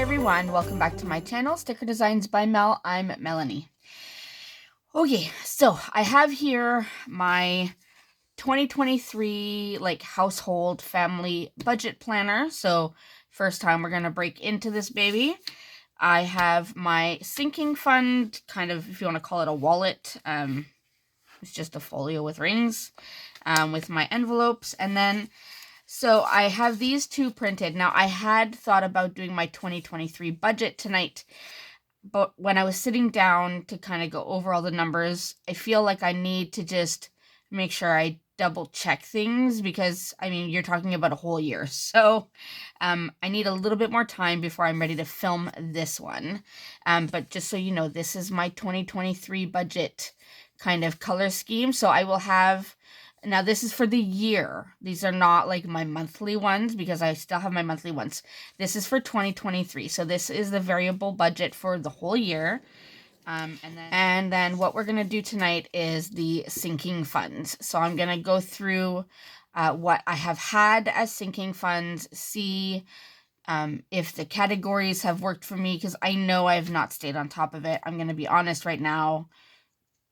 everyone, welcome back to my channel, Sticker Designs by Mel. I'm Melanie. Okay, so I have here my 2023 household family budget planner. So first time we're gonna break into this baby. I have my sinking fund, kind of, if you want to call it a wallet. It's just a folio with rings, with my envelopes, and then so I have these two printed. Now, I had thought about doing my 2023 budget tonight, but when I was sitting down to kind of go over all the numbers, I feel like I need to just make sure I double check things because, I mean, you're talking about a whole year. So I need a little bit more time before I'm ready to film this one. But just so you know, this is my 2023 budget kind of color scheme. So I will have... Now, this is for the year. These are not like my monthly ones because I still have my monthly ones. This is for 2023. So this is the variable budget for the whole year. And then what we're going to do tonight is the sinking funds. So I'm going to go through what I have had as sinking funds, see if the categories have worked for me, because I know I have not stayed on top of it. I'm going to be honest right now.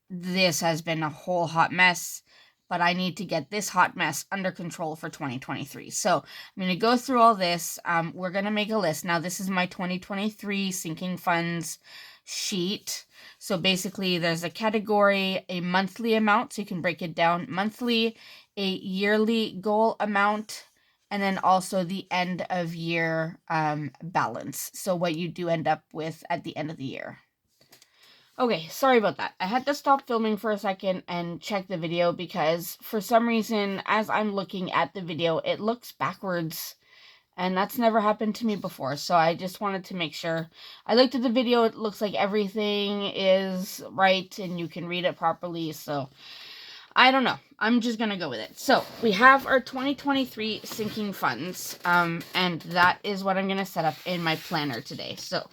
This has been a whole hot mess. But I need to get this hot mess under control for 2023. So I'm going to go through all this. We're going to make a list. Now, this is my 2023 sinking funds sheet. So basically, there's a category, a monthly amount, so you can break it down monthly, a yearly goal amount, and then also the end of year balance. So what you do end up with at the end of the year. Okay, sorry about that. I had to stop filming for a second and check the video because for some reason, as I'm looking at the video, it looks backwards. And that's never happened to me before. So I just wanted to make sure. I looked at the video. It looks like everything is right and you can read it properly. So I don't know. I'm just going to go with it. So we have our 2023 sinking funds. And that is what I'm going to set up in my planner today. So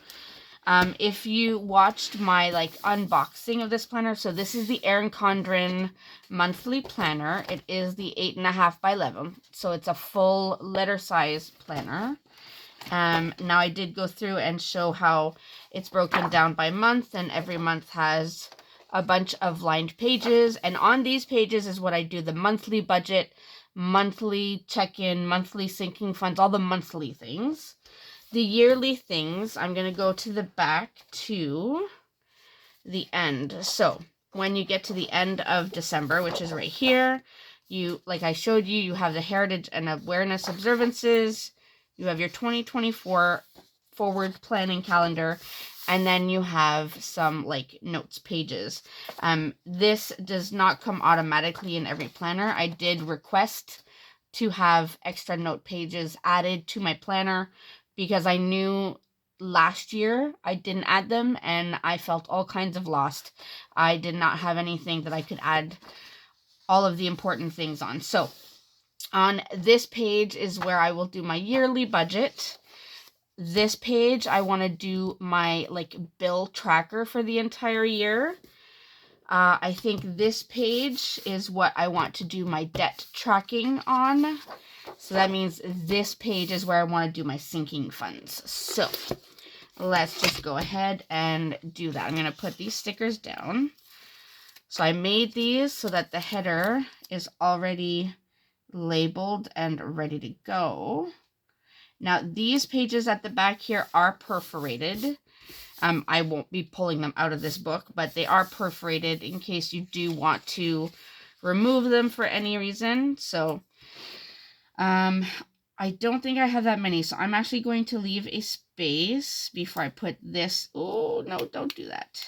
if you watched my unboxing of this planner, so this is the Erin Condren monthly planner. It is the 8.5 by 11, so it's a full letter size planner. Now I did go through and show how it's broken down by month, and every month has a bunch of lined pages, and on these pages is what I do: the monthly budget, monthly check-in, monthly sinking funds, all the monthly things. The yearly things, I'm going to go to the back to the end. So when you get to the end of December, which is right here, you, like I showed you, you have the Heritage and Awareness observances. You have your 2024 forward planning calendar. And then you have some notes pages. This does not come automatically in every planner. I did request to have extra note pages added to my planner, because I knew last year I didn't add them and I felt all kinds of lost. I did not have anything that I could add all of the important things on. So on this page is where I will do my yearly budget. This page, I want to do my bill tracker for the entire year. I think this page is what I want to do my debt tracking on. So that means this page is where I want to do my sinking funds. So let's just go ahead and do that. I'm going to put these stickers down. So I made these so that the header is already labeled and ready to go. Now these pages at the back here are perforated. I won't be pulling them out of this book, but they are perforated in case you do want to remove them for any reason. So I don't think I have that many, so I'm actually going to leave a space before I put this. Oh, no, don't do that.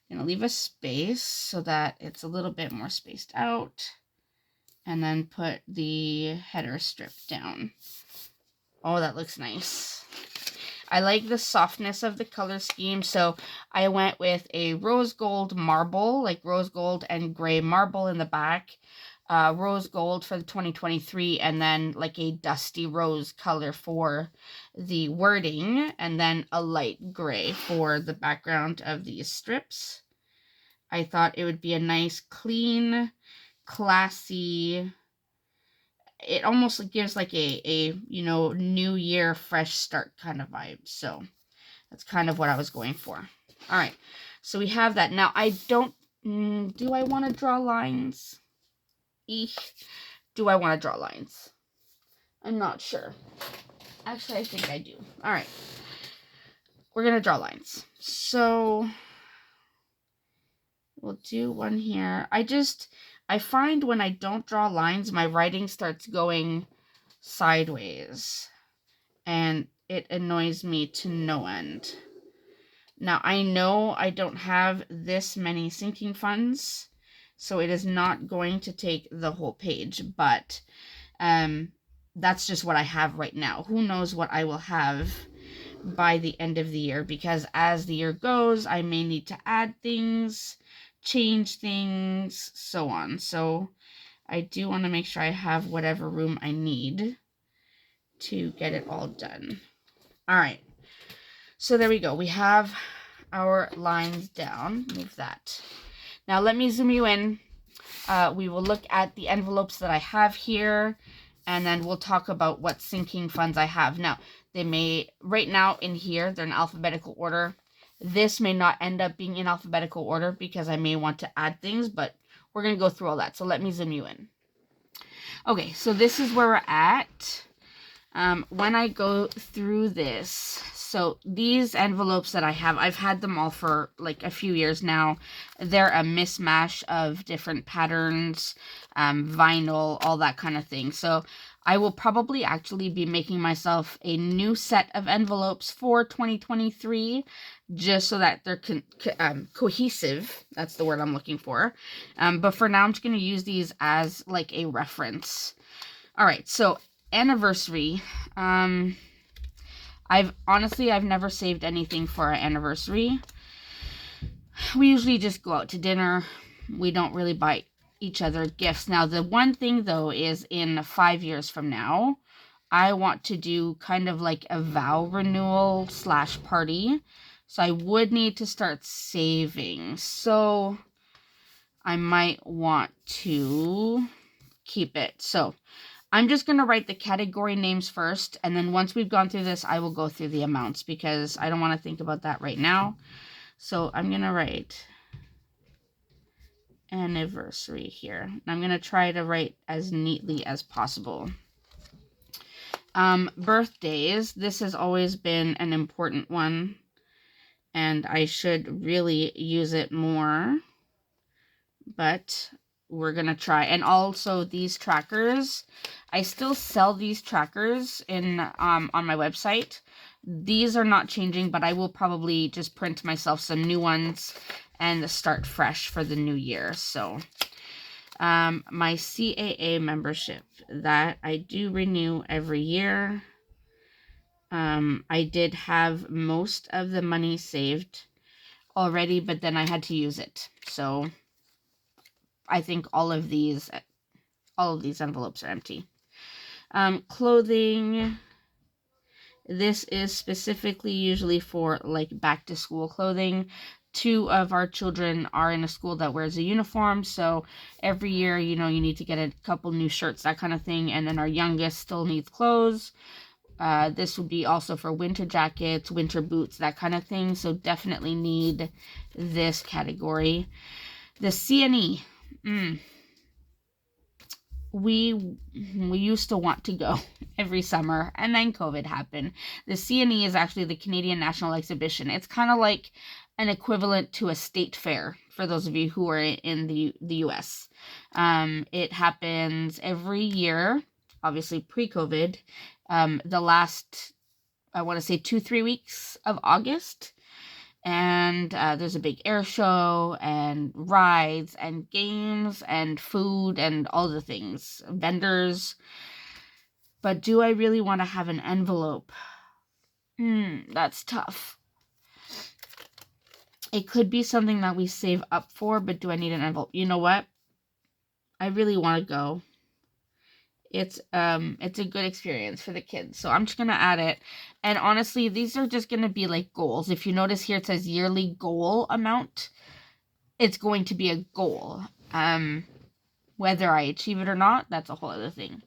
I'm going to leave a space so that it's a little bit more spaced out, and then put the header strip down. Oh, that looks nice. I like the softness of the color scheme, so I went with a rose gold marble, rose gold and gray marble in the back. Rose gold for the 2023, and then a dusty rose color for the wording, and then a light gray for the background of these strips. I thought it would be a nice, clean, classy it almost gives like a you know, new year, fresh start kind of vibe. So that's kind of what I was going for. All right, so we have that. Now I don't, do I want to draw lines? Do I want to draw lines? I'm not sure. Actually, I think I do. All right, we're going to draw lines. So we'll do one here. I find when I don't draw lines, my writing starts going sideways, and it annoys me to no end. Now, I know I don't have this many sinking funds, so it is not going to take the whole page, but that's just what I have right now. Who knows what I will have by the end of the year, because as the year goes, I may need to add things, change things, so on. So I do want to make sure I have whatever room I need to get it all done. All right. So there we go. We have our lines down. Move that. Now let me zoom you in. We will look at the envelopes that I have here, and then we'll talk about what sinking funds I have. Now, they may, right now in here, they're in alphabetical order. This may not end up being in alphabetical order because I may want to add things, but we're going to go through all that. So let me zoom you in. Okay, so this is where we're at. When I go through this, so these envelopes that I have, I've had them all for like a few years now. They're a mismatch of different patterns, vinyl, all that kind of thing. So I will probably actually be making myself a new set of envelopes for 2023, just so that they're cohesive. That's the word I'm looking for. But for now, I'm just going to use these as like a reference. All right, so anniversary. I've never saved anything for our anniversary. We usually just go out to dinner. We don't really buy each other gifts. Now, the one thing though is in 5 years from now, I want to do kind of like a vow renewal / party. So I would need to start saving. So I might want to keep it. So I'm just going to write the category names first, and then once we've gone through this, I will go through the amounts because I don't want to think about that right now. So I'm going to write anniversary here. And I'm going to try to write as neatly as possible. Birthdays. This has always been an important one, and I should really use it more, but we're going to try. And also these trackers, I still sell these trackers in on my website. These are not changing, but I will probably just print myself some new ones and start fresh for the new year. So my CAA membership, that I do renew every year. I did have most of the money saved already, but then I had to use it. So I think all of these envelopes are empty. Clothing. This is specifically usually for like back to school clothing. 2 of our children are in a school that wears a uniform, so every year, you know, you need to get a couple new shirts, that kind of thing. And then our youngest still needs clothes. This would be also for winter jackets, winter boots, that kind of thing. So definitely need this category. The CNE. We used to want to go every summer, and then COVID happened. The CNE is actually the Canadian National Exhibition. It's kind of like an equivalent to a state fair for those of you who are in the US. It happens every year, obviously pre-COVID. The last, I want to say 2-3 weeks of August. And there's a big air show and rides and games and food and all the things, vendors. But do I really want to have an envelope? That's tough. It could be something that we save up for, but do I need an envelope? You know what? I really want to go. It's a good experience for the kids, so I'm just gonna add it. And honestly, these are just gonna be like goals. If you notice here, it says yearly goal amount. It's going to be a goal. Whether I achieve it or not, that's a whole other thing.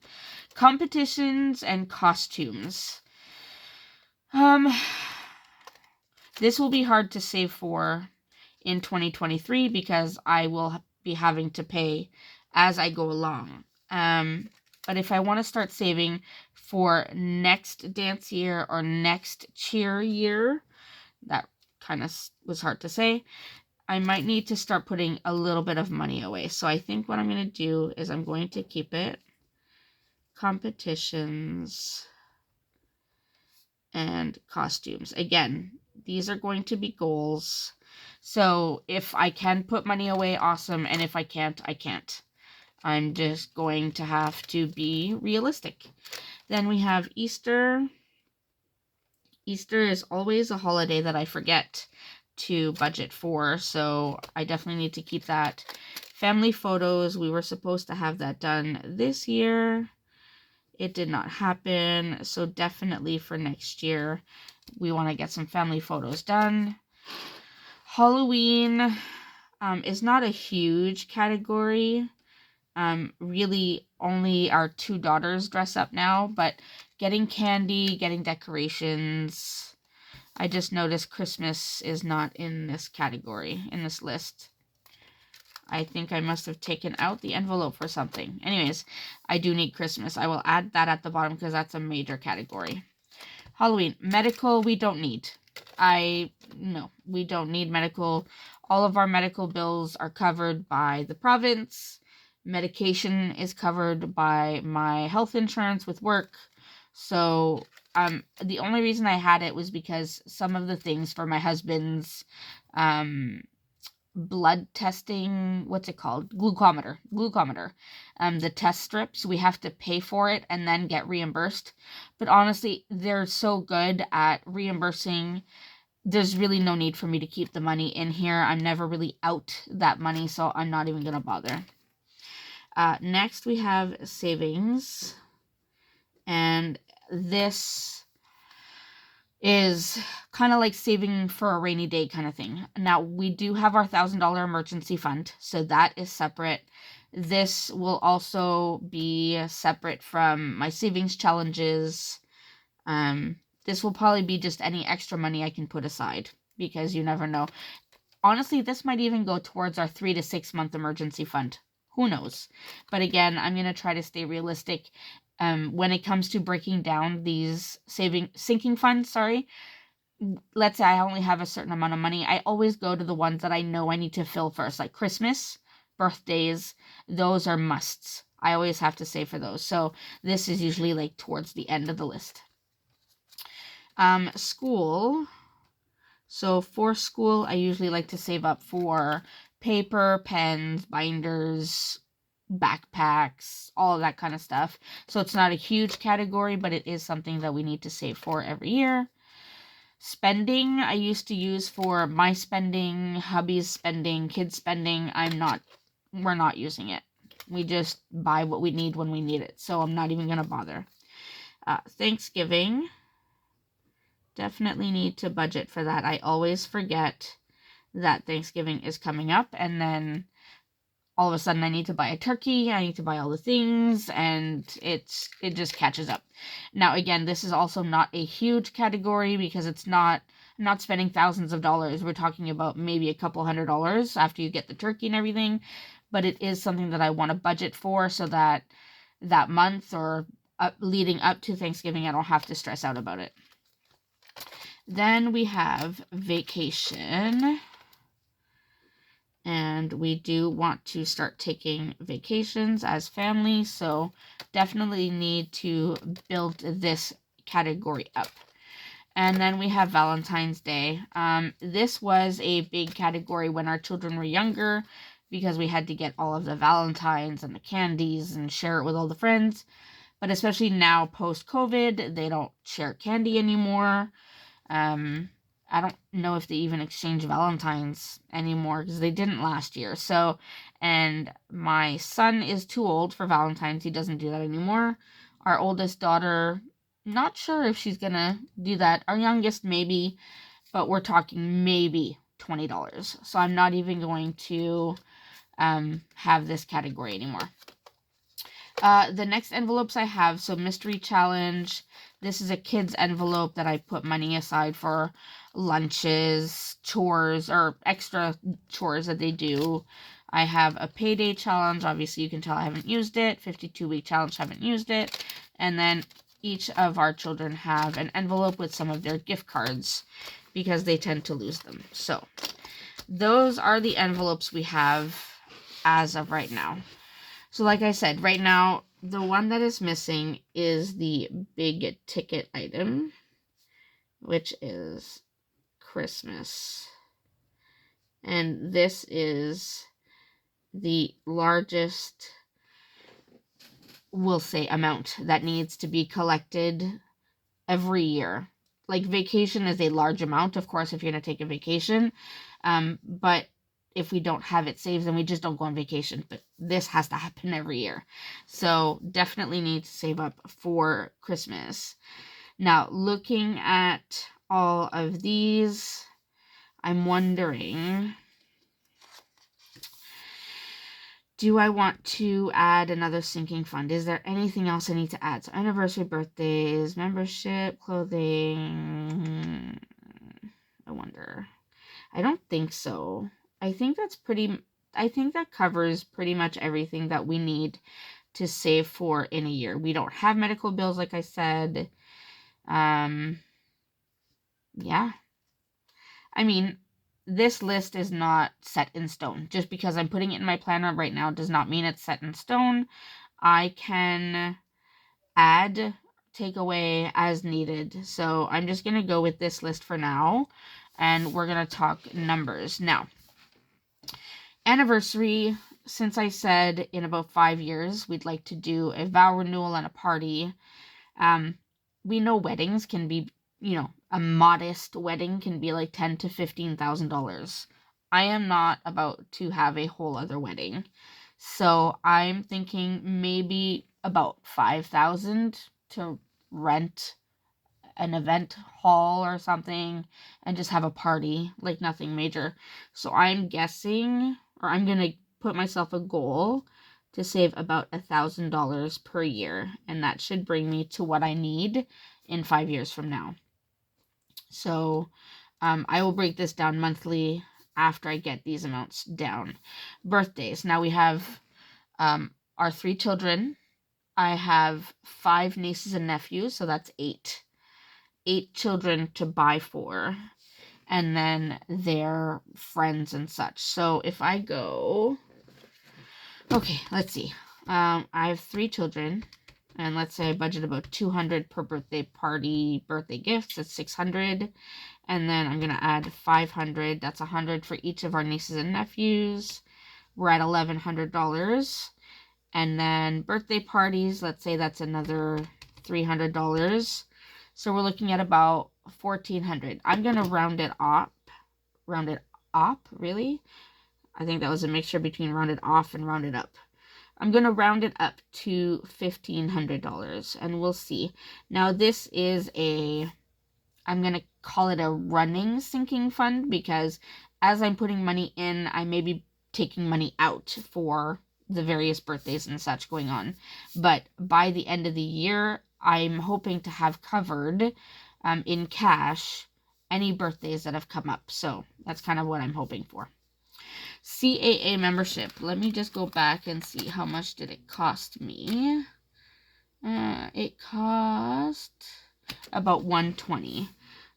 Competitions and costumes. This will be hard to save for in 2023 because I will be having to pay as I go along. But if I want to start saving for next dance year or next cheer year, that kind of was hard to say, I might need to start putting a little bit of money away. So I think what I'm going to do is I'm going to keep it competitions and costumes. Again, these are going to be goals. So if I can put money away, awesome. And if I can't, I can't. I'm just going to have to be realistic. Then we have Easter. Easter is always a holiday that I forget to budget for, so I definitely need to keep that. Family photos, we were supposed to have that done this year. It did not happen, so definitely for next year, we want to get some family photos done. Halloween is not a huge category. Really only our 2 daughters dress up now, but getting candy, getting decorations. I just noticed Christmas is not in this category, in this list. I think I must have taken out the envelope for something. Anyways, I do need Christmas. I will add that at the bottom because that's a major category. Halloween. Medical, we don't need. No, we don't need medical. All of our medical bills are covered by the province. Medication is covered by my health insurance with work. So the only reason I had it was because some of the things for my husband's blood testing, what's it called? Glucometer. The test strips, we have to pay for it and then get reimbursed. But honestly, they're so good at reimbursing. There's really no need for me to keep the money in here. I'm never really out that money, so I'm not even going to bother. Next, we have savings. And this is kind of like saving for a rainy day kind of thing. Now, we do have our $1,000 emergency fund, so that is separate. This will also be separate from my savings challenges. This will probably be just any extra money I can put aside, because you never know. Honestly, this might even go towards our 3 to 6 month emergency fund. Who knows? But again, I'm going to try to stay realistic. When it comes to breaking down these sinking funds, let's say I only have a certain amount of money, I always go to the ones that I know I need to fill first, like Christmas, birthdays. Those are musts. I always have to save for those. So this is usually like towards the end of the list. School. So for school, I usually like to save up for paper, pens, binders, backpacks, all of that kind of stuff. So it's not a huge category, but it is something that we need to save for every year. Spending, I used to use for my spending, hubby's spending, kids' spending. We're not using it. We just buy what we need when we need it. So I'm not even going to bother. Thanksgiving. Definitely need to budget for that. I always forget that Thanksgiving is coming up, and then all of a sudden I need to buy a turkey, I need to buy all the things, and it just catches up. Now again, this is also not a huge category because I'm not spending thousands of dollars. We're talking about maybe a couple $100 after you get the turkey and everything, but it is something that I want to budget for so that that month or leading up to Thanksgiving I don't have to stress out about it. Then we have vacation. And we do want to start taking vacations as family, so definitely need to build this category up. And then we have Valentine's Day. This was a big category when our children were younger because we had to get all of the Valentines and the candies and share it with all the friends. But especially now, post-COVID, they don't share candy anymore. I don't know if they even exchange Valentines anymore because they didn't last year. So, and my son is too old for Valentine's. He doesn't do that anymore. Our oldest daughter, not sure if she's gonna do that. Our youngest, maybe, but we're talking maybe $20. So I'm not even going to have this category anymore. The next envelopes I have, so mystery challenge. This is a kid's envelope that I put money aside for lunches, chores, or extra chores that they do. I have a payday challenge. Obviously, you can tell I haven't used it. 52-week challenge, haven't used it. And then each of our children have an envelope with some of their gift cards because they tend to lose them. So those are the envelopes we have as of right now. So like I said, right now, the one that is missing is the big ticket item, which is Christmas. And this is the largest, we'll say, amount that needs to be collected every year. Like, vacation is a large amount, of course, if you're going to take a vacation. But if we don't have it saved, then we just don't go on vacation. But this has to happen every year. So definitely need to save up for Christmas. Now, looking at all of these, I'm wondering, do I want to add another sinking fund? Is there anything else I need to add? So anniversary, birthdays, membership, clothing. I wonder. I don't think so. I think that covers pretty much everything that we need to save for in a year. We don't have medical bills, like I said. Yeah. I mean, this list is not set in stone. Just because I'm putting it in my planner right now does not mean it's set in stone. I can add, take away as needed. So I'm just going to go with this list for now. And we're going to talk numbers. Now, anniversary, since I said in about 5 years, we'd like to do a vow renewal and a party. We know weddings can be, a modest wedding can be like $10,000 to $15,000. I am not about to have a whole other wedding. So I'm thinking maybe about $5,000 to rent an event hall or something and just have a party, like nothing major. So I'm guessing, or I'm going to put myself a goal to save about $1,000 per year, and that should bring me to what I need in 5 years from now. So I will break this down monthly after I get these amounts down. Birthdays. Now we have our 3 children. I have 5 nieces and nephews, so that's 8. 8 children to buy for, and then their friends and such. So if I go, okay, let's see. I have 3 children, and let's say I budget about $200 per birthday party, birthday gifts. That's $600, and then I'm gonna add $500. That's $100 for each of our nieces and nephews. We're at $1,100, and then birthday parties. Let's say that's another $300. So we're looking at about $1,400. I'm going to round it up. Really? I think that was a mixture between rounded off and rounded up. I'm going to round it up to $1,500, and we'll see. Now, this is I'm going to call it a running sinking fund, because as I'm putting money in, I may be taking money out for the various birthdays and such going on. But by the end of the year, I'm hoping to have covered in cash any birthdays that have come up. So that's kind of what I'm hoping for. CAA membership. Let me just go back and see how much did it cost me. It cost about $120.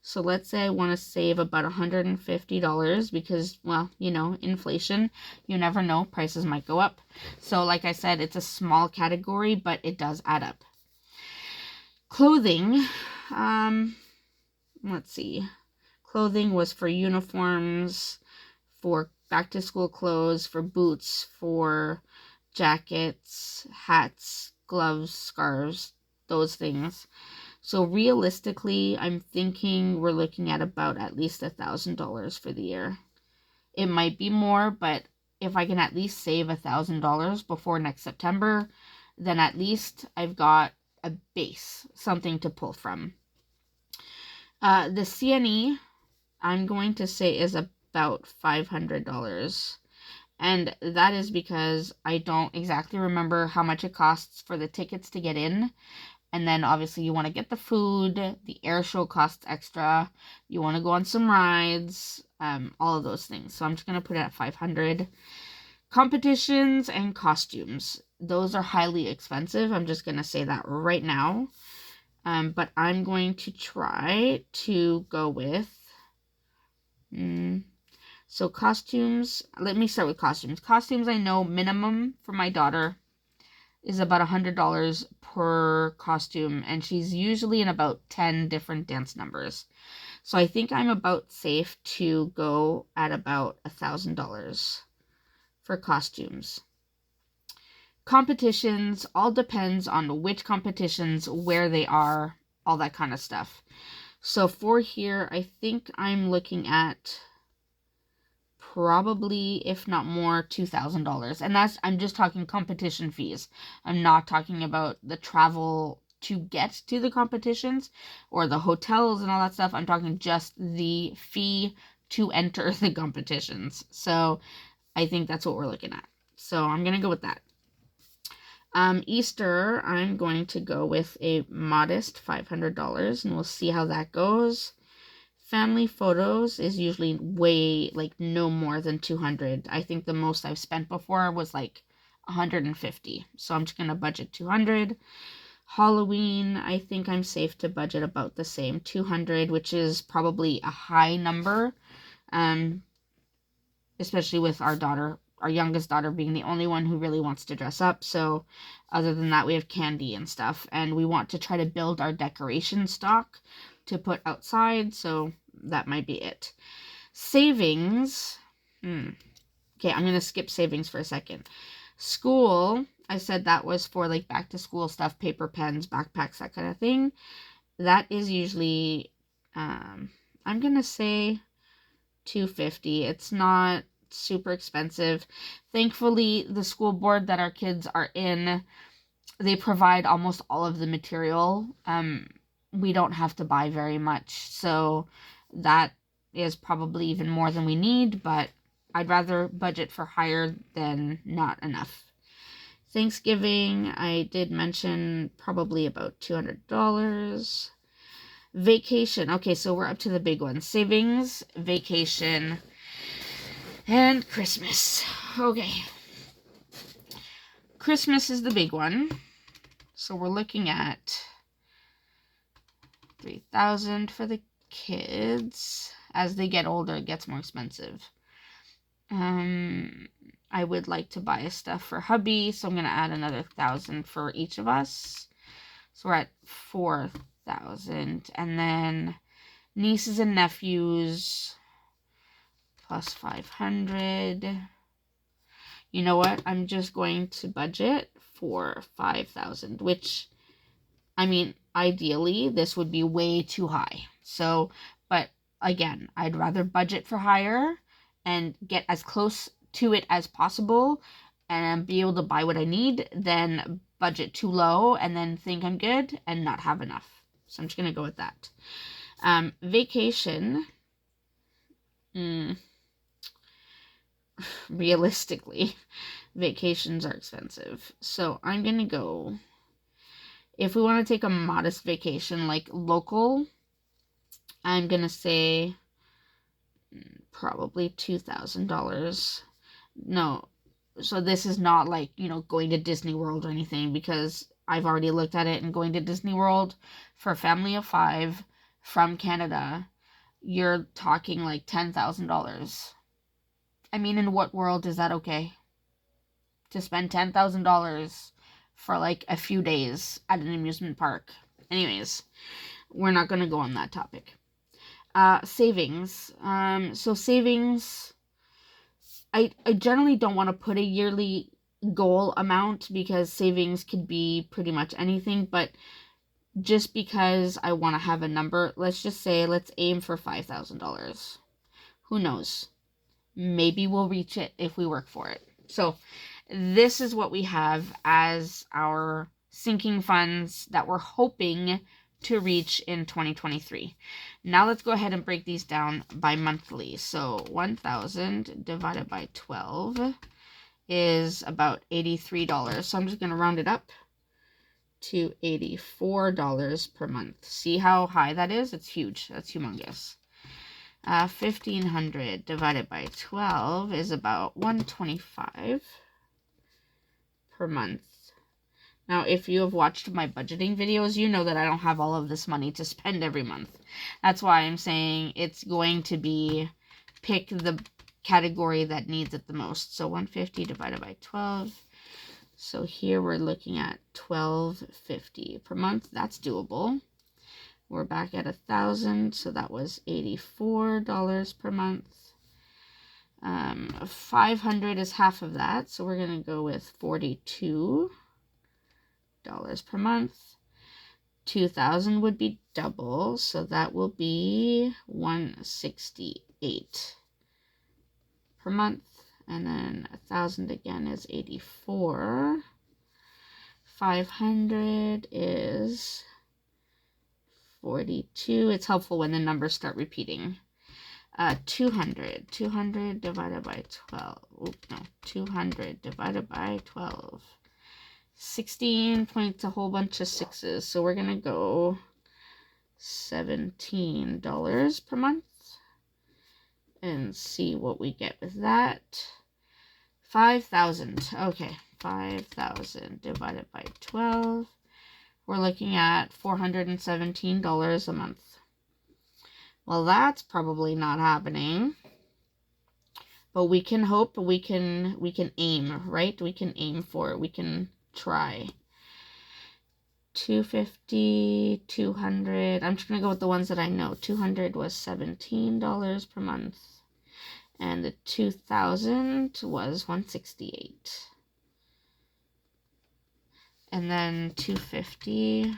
So let's say I want to save about $150 because, well, inflation, you never know, prices might go up. So like I said, it's a small category, but it does add up. Clothing, let's see. Clothing was for uniforms, for back to school clothes, for boots, for jackets, hats, gloves, scarves, those things. So realistically, I'm thinking we're looking at about at least $1,000 for the year. It might be more, but if I can at least save $1,000 before next September, then at least I've got a base, something to pull from. The CNE, I'm going to say, is about $500. And that is because I don't exactly remember how much it costs for the tickets to get in. And then obviously you want to get the food, the air show costs extra, you want to go on some rides, all of those things. So I'm just going to put it at 500. Competitions and costumes. Those are highly expensive. I'm just going to say that right now. But I'm going to try to go with... So costumes, let me start with costumes. Costumes, I know minimum for my daughter is about $100 per costume, and she's usually in about 10 different dance numbers. So I think I'm about safe to go at about $1,000 for costumes. Competitions, all depends on which competitions, where they are, all that kind of stuff. So for here, I think I'm looking at probably, if not more, $2,000. And I'm just talking competition fees. I'm not talking about the travel to get to the competitions or the hotels and all that stuff. I'm talking just the fee to enter the competitions. So I think that's what we're looking at. So I'm going to go with that. Easter, I'm going to go with a modest $500, and we'll see how that goes. Family photos is usually way, like, no more than 200. I think the most I've spent before was like 150. So I'm just going to budget 200. Halloween, I think I'm safe to budget about the same, 200, which is probably a high number, especially with our youngest daughter being the only one who really wants to dress up. So other than that, we have candy and stuff, and we want to try to build our decoration stock to put outside, so that might be it. Savings. Okay, I'm going to skip savings for a second. School, I said that was for like back to school stuff, paper, pens, backpacks, that kind of thing. That is usually, I'm going to say $250. It's not super expensive. Thankfully, the school board that our kids are in, they provide almost all of the material. We don't have to buy very much, so that is probably even more than we need, but I'd rather budget for higher than not enough. Thanksgiving, I did mention probably about $200. Vacation, okay, so we're up to the big ones. Savings, vacation, and Christmas. Okay. Christmas is the big one. So we're looking at $3,000 for the kids. As they get older, it gets more expensive. I would like to buy stuff for hubby, so I'm going to add another $1,000 for each of us. So we're at $4,000. And then nieces and nephews plus $500. You know what? I'm just going to budget for $5,000, which, I mean, ideally, this would be way too high. So, but again, I'd rather budget for higher and get as close to it as possible and be able to buy what I need than budget too low and then think I'm good and not have enough. So I'm just going to go with that. Vacation. Realistically, vacations are expensive. So I'm going to go... If we want to take a modest vacation, like local, I'm going to say probably $2,000. No, so this is not like, going to Disney World or anything, because I've already looked at it, and going to Disney World for a family of 5 from Canada, you're talking like $10,000. I mean, in what world is that okay? To spend $10,000 for like a few days at an amusement park. Anyways, we're not going to go on that topic. Savings. So savings, I generally don't want to put a yearly goal amount, because savings could be pretty much anything, but just because I want to have a number, let's just say, let's aim for $5,000. Who knows? Maybe we'll reach it if we work for it. So this is what we have as our sinking funds that we're hoping to reach in 2023. Now let's go ahead and break these down by monthly. So 1,000 divided by 12 is about $83. So I'm just going to round it up to $84 per month. See how high that is? It's huge. That's humongous. 1,500 divided by 12 is about $125 per month. Now, if you have watched my budgeting videos, you know that I don't have all of this money to spend every month. That's why I'm saying it's going to be pick the category that needs it the most. So 150 divided by 12. So here we're looking at $1,250 per month. That's doable. We're back at 1,000, so that was $84 per month. 500 is half of that, so we're going to go with $42 per month. 2,000 would be double, so that will be $168 per month. And then 1,000 again is 84. 500 is 42. It's helpful when the numbers start repeating. 200 divided by 12. Oops, no, 200 divided by 12. 16 points, a whole bunch of sixes. So we're going to go $17 per month and see what we get with that. 5,000. Okay, 5,000 divided by 12. We're looking at $417 a month. Well, that's probably not happening. But we can hope, we can aim, right? We can aim for it. We can try. 250, 200. I'm just going to go with the ones that I know. 200 was $17 per month. And the 2,000 was $168. And then 250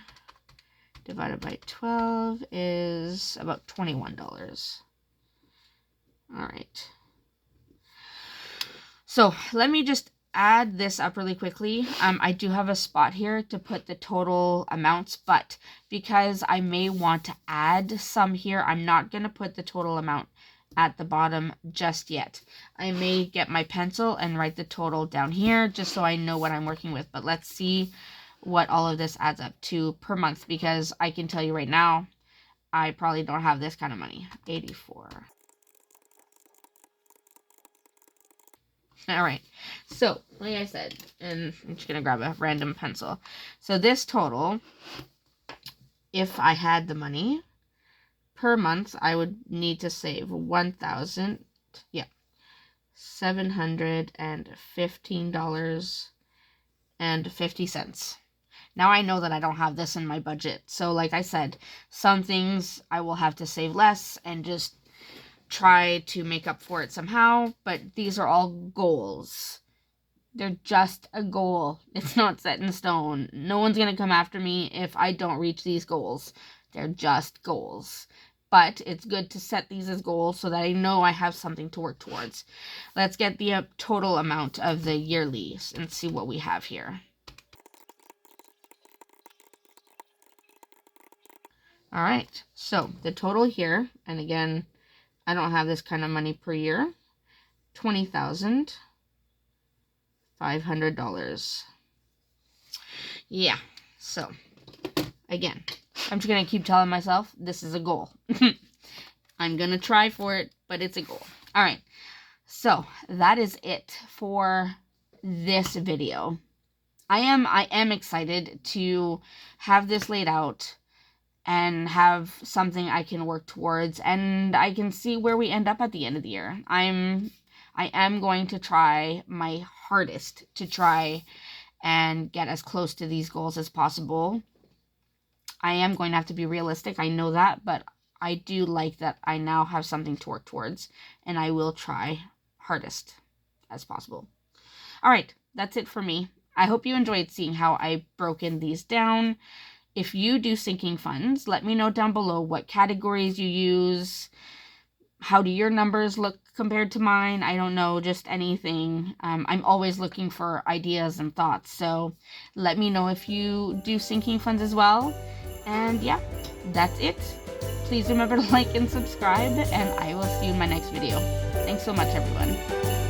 divided by 12 is about $21. All right. So let me just add this up really quickly. I do have a spot here to put the total amounts, but because I may want to add some here, I'm not going to put the total amount at the bottom just yet. I may get my pencil and write the total down here just so I know what I'm working with. But let's see what all of this adds up to per month, because I can tell you right now, I probably don't have this kind of money. 84. All right. So, like I said, and I'm just going to grab a random pencil. So this total, if I had the money, per month, I would need to save $715.50. Now I know that I don't have this in my budget. So like I said, some things I will have to save less and just try to make up for it somehow. But these are all goals. They're just a goal. It's not set in stone. No one's going to come after me if I don't reach these goals. They're just goals. But it's good to set these as goals so that I know I have something to work towards. Let's get the total amount of the yearlies and see what we have here. All right, so the total here, and again, I don't have this kind of money per year, $20,500. Yeah, so again, I'm just going to keep telling myself this is a goal. I'm going to try for it, but it's a goal. All right, so that is it for this video. I am excited to have this laid out and have something I can work towards, and I can see where we end up at the end of the year. I am going to try my hardest to try and get as close to these goals as possible. I am going to have to be realistic, I know that, but I do like that I now have something to work towards, and I will try hardest as possible. All right, that's it for me. I hope you enjoyed seeing how I broken these down. If you do sinking funds, let me know down below what categories you use. How do your numbers look compared to mine? I don't know, just anything. I'm always looking for ideas and thoughts. So let me know if you do sinking funds as well. And yeah, that's it. Please remember to like and subscribe, and I will see you in my next video. Thanks so much, everyone.